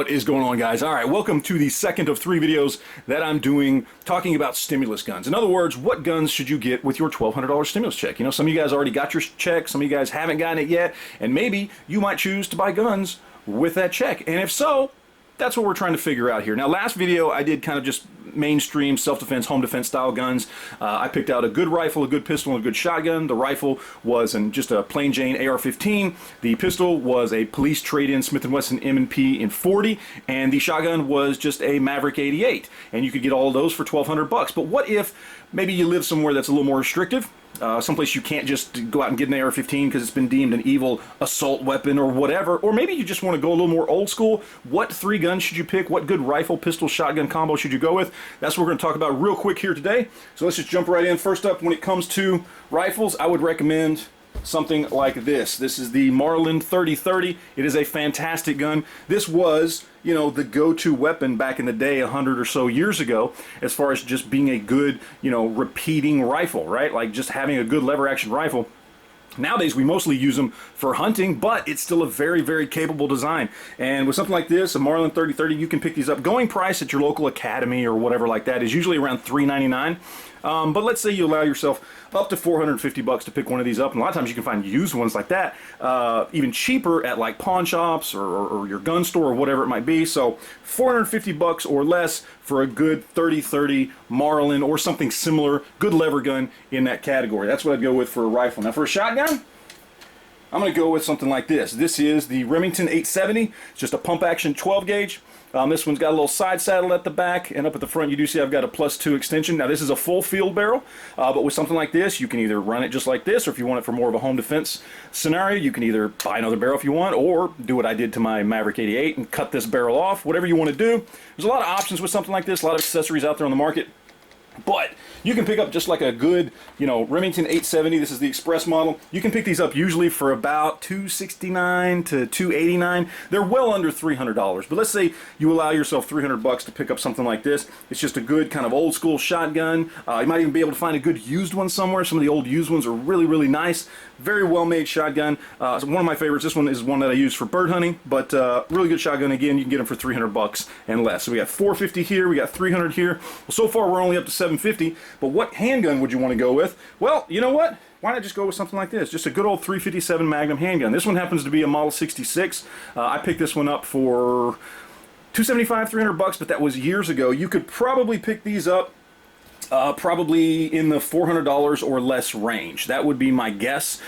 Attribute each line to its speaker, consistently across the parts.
Speaker 1: What is going on, guys? All right, welcome to the second of 3 videos that I'm doing talking about stimulus guns. In other words, what guns should you get with your $1,200 stimulus check? You know, some of you guys already got your check, some of you guys haven't gotten it yet, and maybe you might choose to buy guns with that check. And if so, that's what we're trying to figure out here. Now, last video I did kind of just mainstream self-defense, home defense style guns. I picked out a good rifle, a good pistol, and a good shotgun. The rifle was just a plain Jane AR-15. The pistol was a police trade-in Smith & Wesson M&P in 40, and the shotgun was just a Maverick 88. And you could get all of those for $1,200 bucks. But what if maybe you live somewhere that's a little more restrictive? Someplace you can't just go out and get an AR-15 because it's been deemed an evil assault weapon or whatever. Or maybe you just want to go a little more old school. What 3 guns should you pick? What good rifle, pistol, shotgun combo should you go with? That's what we're going to talk about real quick here today. So let's just jump right in. First up, when it comes to rifles, I would recommend something like this. This is the Marlin 3030. It is a fantastic gun. This was, you know, the go-to weapon back in the day 100 or so years ago as far as just being a good, you know, repeating rifle, right? Like just having a good lever action rifle. Nowadays, we mostly use them for hunting, but it's still a very, very capable design. And with something like this, a Marlin 3030, you can pick these up. Going price at your local academy or whatever like that is usually around $3.99. But let's say you allow yourself up to $450 to pick one of these up. And a lot of times you can find used ones like that, even cheaper at like pawn shops or your gun store or whatever it might be. So $450 or less for a good 3030 Marlin or something similar, good lever gun in that category. That's what I'd go with for a rifle. Now for a shotgun, I'm going to go with something like this. This is the Remington 870. It's just a pump action 12 gauge. This one's got a little side saddle at the back, and up at the front you do see I've got a +2 extension. Now this is a full field barrel, but with something like this you can either run it just like this, or if you want it for more of a home defense scenario, you can either buy another barrel if you want, or do what I did to my Maverick 88 and cut this barrel off. Whatever you want to do. There's a lot of options with something like this, a lot of accessories out there on the market. But you can pick up just like a good, you know, Remington 870. This is the Express model. You can pick these up usually for about $269 to $289. They're well under $300. But let's say you allow yourself $300 to pick up something like this. It's just a good kind of old school shotgun. You might even be able to find a good used one somewhere. Some of the old used ones are really, really nice. Very well made shotgun. So one of my favorites. This one is one that I use for bird hunting, but really good shotgun. Again, you can get them for $300 and less. So we got $450 here. We got $300 here. Well, so far we're only up to $750. But what handgun would you want to go with? Well, you know what? Why not just go with something like this? Just a good old .357 Magnum handgun. This one happens to be a Model 66. I picked this one up for $275, $300, but that was years ago. You could probably pick these up probably in the $400 or less range. That would be my guess.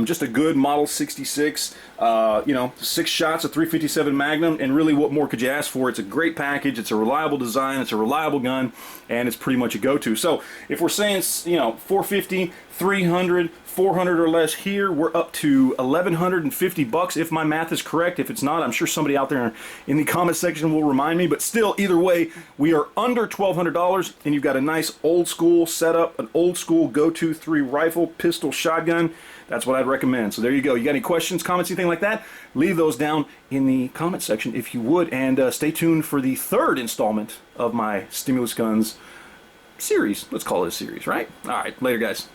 Speaker 1: Just a good Model 66, you know, 6 shots, a $357 Magnum, and really what more could you ask for? It's a great package, it's a reliable design, it's a reliable gun, and it's pretty much a go-to. So if we're saying, you know, $450, $300, $400 or less here, we're up to $1,150 if my math is correct. If it's not, I'm sure somebody out there in the comment section will remind me, but still, either way, we are under $1,200, and you've got a nice old school setup, an old school go-to 3 rifle, pistol, shotgun. That's what I'd recommend. So there you go. You got any questions, comments, anything like that? Leave those down in the comment section if you would, and stay tuned for the 3rd installment of my Stimulus Guns series. Let's call it a series, right? All right, later, guys.